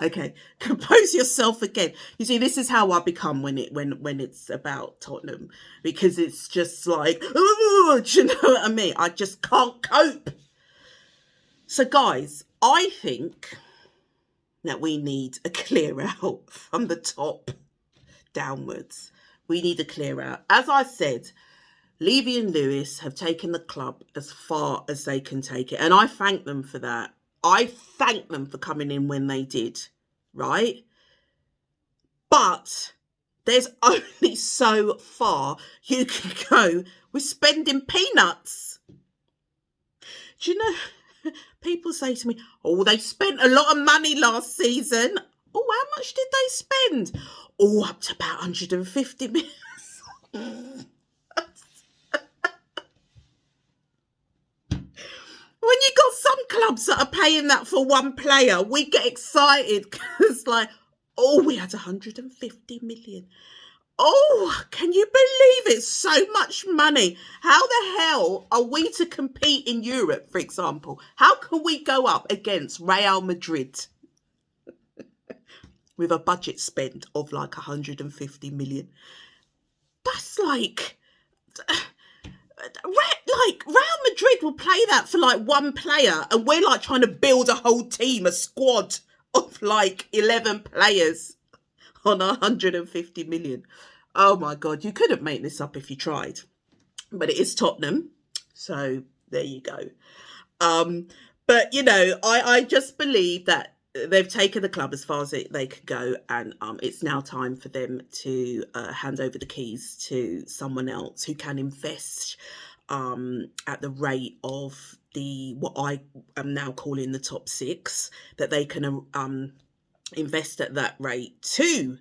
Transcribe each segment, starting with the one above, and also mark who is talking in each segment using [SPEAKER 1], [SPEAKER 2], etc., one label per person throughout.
[SPEAKER 1] Okay, compose yourself again. You see, this is how I become when it's about Tottenham, because it's just like, "Ooh," do you know what I mean? I just can't cope. So, guys, I think that we need a clear out from the top downwards. We need a clear out. As I said, Levy and Lewis have taken the club as far as they can take it. And I thank them for that. I thank them for coming in when they did, right? But there's only so far you can go with spending peanuts. Do you know, people say to me, oh, they spent a lot of money last season. Oh, how much did they spend? Oh, up to about 150 million. When you got some clubs that are paying that for one player, we get excited because, like, oh, we had 150 million. Oh, can you believe it's so much money? How the hell are we to compete in Europe, for example? How can we go up against Real Madrid with a budget spend of like 150 million? That's like Real Madrid will play that for like one player, and we're like trying to build a whole team, a squad of like 11 players on 150 million. Oh my God, you couldn't make this up if you tried. But it is Tottenham, so there you go. But you know, I just believe that they've taken the club as far as they can go, and it's now time for them to hand over the keys to someone else who can invest at the rate of what I am now calling the top six, that they can invest at that rate to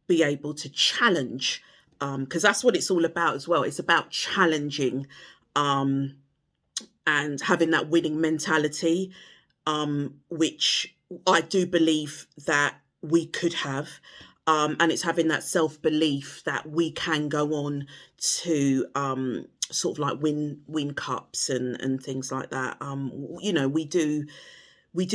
[SPEAKER 1] be able to challenge, because that's what it's all about as well. It's about challenging and having that winning mentality, which I do believe that we could have. And it's having that self-belief that we can go on to sort of like win cups and things like that. You know, we do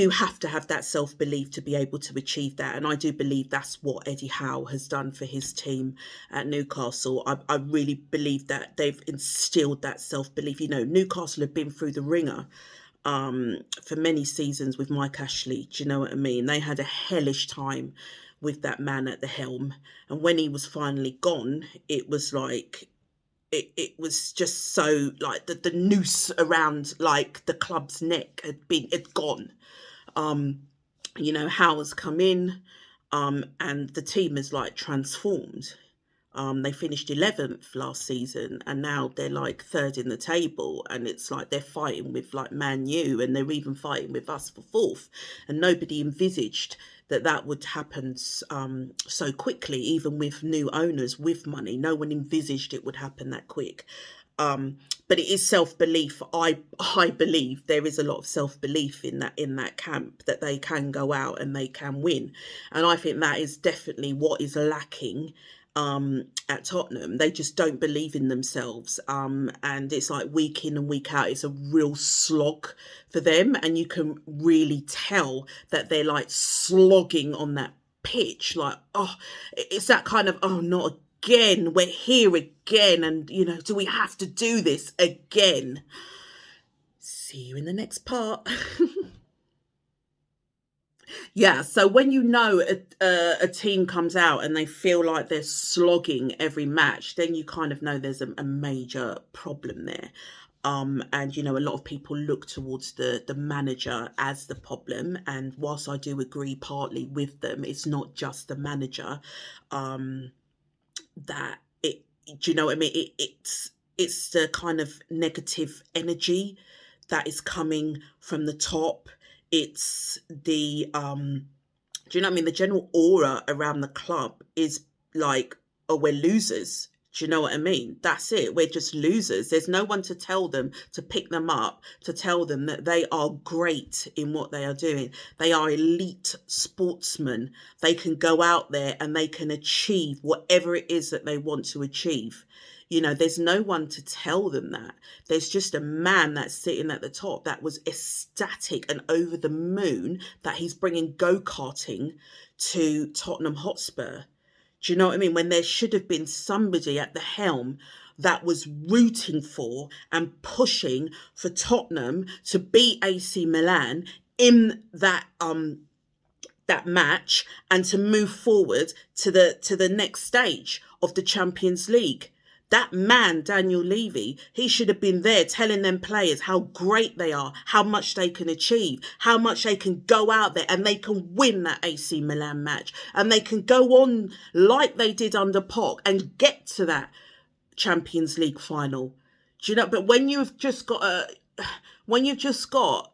[SPEAKER 1] have to have that self-belief to be able to achieve that. And I do believe that's what Eddie Howe has done for his team at Newcastle. I really believe that they've instilled that self-belief. You know, Newcastle have been through the ringer for many seasons with Mike Ashley. Do you know what I mean? They had a hellish time with that man at the helm. And when he was finally gone, it was like, it was just so like the noose around like the club's neck had gone. You know, Howe's come in, and the team is like transformed. They finished 11th last season, and now they're like third in the table, and it's like they're fighting with like Man U, and they're even fighting with us for fourth. And nobody envisaged that would happen so quickly, even with new owners with money. No one envisaged it would happen that quick. But it is self-belief. I believe there is a lot of self-belief in that camp, that they can go out and they can win. And I think that is definitely what is lacking at Tottenham. They just don't believe in themselves, and it's like week in and week out, it's a real slog for them, and you can really tell that they're like slogging on that pitch, like, oh, it's that kind of, oh, not again, we're here again, and you know, do we have to do this again? See you in the next part. Yeah, so when you know a team comes out and they feel like they're slogging every match, then you kind of know there's a major problem there. And, you know, a lot of people look towards the manager as the problem. And whilst I do agree partly with them, it's not just the manager that it, do you know what I mean? It's the kind of negative energy that is coming from the top. It's the do you know what I mean? The general aura around the club is like, oh, we're losers. Do you know what I mean? That's it. We're just losers. There's no one to tell them, to pick them up, to tell them that they are great in what they are doing. They are elite sportsmen. They can go out there and they can achieve whatever it is that they want to achieve. You know, there's no one to tell them that. There's just a man that's sitting at the top that was ecstatic and over the moon that he's bringing go-karting to Tottenham Hotspur. Do you know what I mean? When there should have been somebody at the helm that was rooting for and pushing for Tottenham to beat AC Milan in that match and to move forward to the next stage of the Champions League. That man, Daniel Levy, he should have been there telling them players how great they are, how much they can achieve, how much they can go out there and they can win that AC Milan match. And they can go on like they did under Poch and get to that Champions League final. Do you know? But when you've just got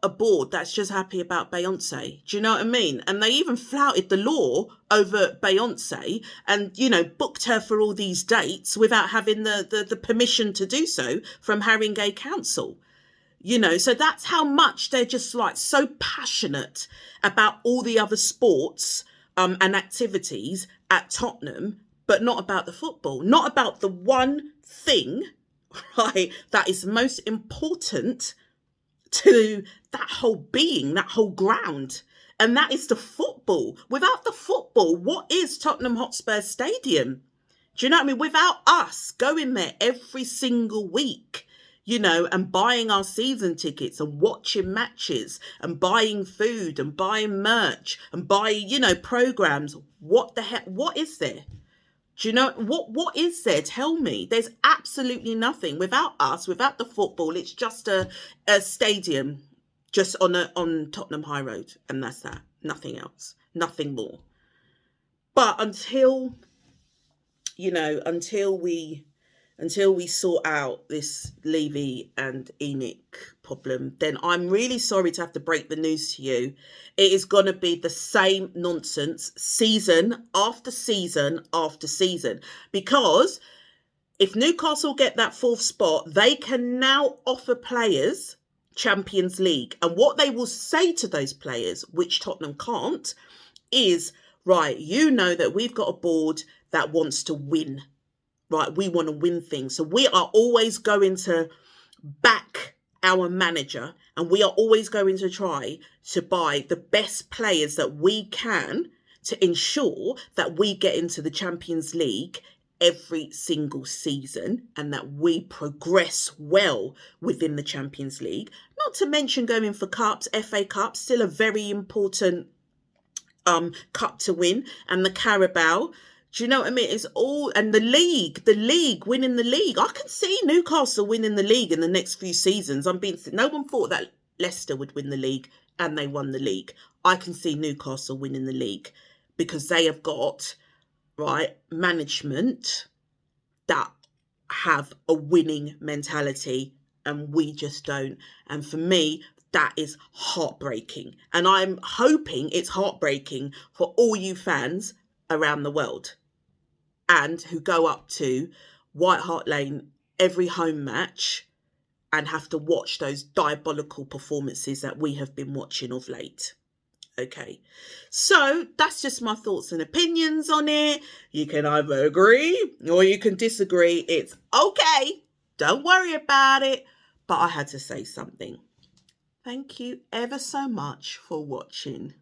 [SPEAKER 1] a board that's just happy about Beyonce, do you know what I mean? And they even flouted the law over Beyonce and, you know, booked her for all these dates without having the permission to do so from Haringey Council. You know, so that's how much they're just like so passionate about all the other sports and activities at Tottenham, but not about the football, not about the one thing, right, that is most important to that whole being, that whole ground. And that is the football. Without the football, what is Tottenham Hotspur Stadium? Do you know what I mean? Without us going there every single week, you know, and buying our season tickets and watching matches and buying food and buying merch and buying, you know, programs, what the heck, what is there? Do you know what is there? Tell me. There's absolutely nothing without us, without the football. It's just a stadium, just on Tottenham High Road, and that's that. Nothing else, nothing more. But until we sort out this Levy and Enoch problem, then I'm really sorry to have to break the news to you. It is going to be the same nonsense season after season after season. Because if Newcastle get that fourth spot, they can now offer players Champions League. And what they will say to those players, which Tottenham can't, is, right, you know that we've got a board that wants to win. Right, we want to win things. So we are always going to back our manager and we are always going to try to buy the best players that we can to ensure that we get into the Champions League every single season and that we progress well within the Champions League. Not to mention going for cups, FA Cup, still a very important cup to win, and the Carabao. Do you know what I mean? It's all, and the league, winning the league. I can see Newcastle winning the league in the next few seasons. No one thought that Leicester would win the league and they won the league. I can see Newcastle winning the league because they have got, right, management that have a winning mentality and we just don't. And for me, that is heartbreaking. And I'm hoping it's heartbreaking for all you fans around the world and who go up to White Hart Lane every home match and have to watch those diabolical performances that we have been watching of late. Okay, so that's just my thoughts and opinions on it. You can either agree or you can disagree. It's okay. Don't worry about it. But I had to say something. Thank you ever so much for watching.